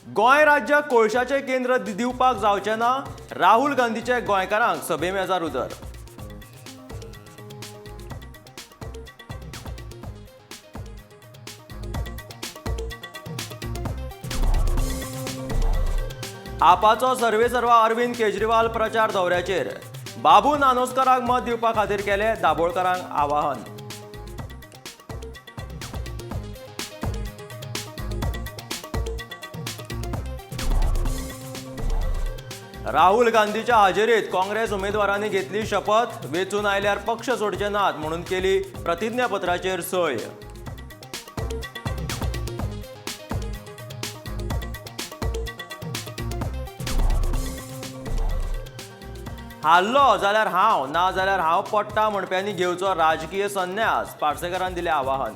गोंय राज्याक कोळशाचे केंद्र दिवपाक जावचें ना, राहुल गांधीचे गोंयकारांक सभे मेजार उतर. आपाचो सर्वेसर्वा अरविंद केजरीवाल प्रचार दौऱ्याचेर. बाबू नानोस्कराक मत दिवपा खातीर केले दाबोळकरांक आवाहन. राहुल गांधीच्या हाजेरीत काँग्रेस उमेदवारांनी घेतली शपथ. वेचून आयल्यार पक्ष सोडचे नात म्हणून केली प्रतिज्ञापत्राचेर सय. हारलो जाल्यार हांव ना जाल्यार हांव पडटा म्हणप्यांनी घेवचो राजकीय संन्यास, पार्सेकरान दिलें आवाहन.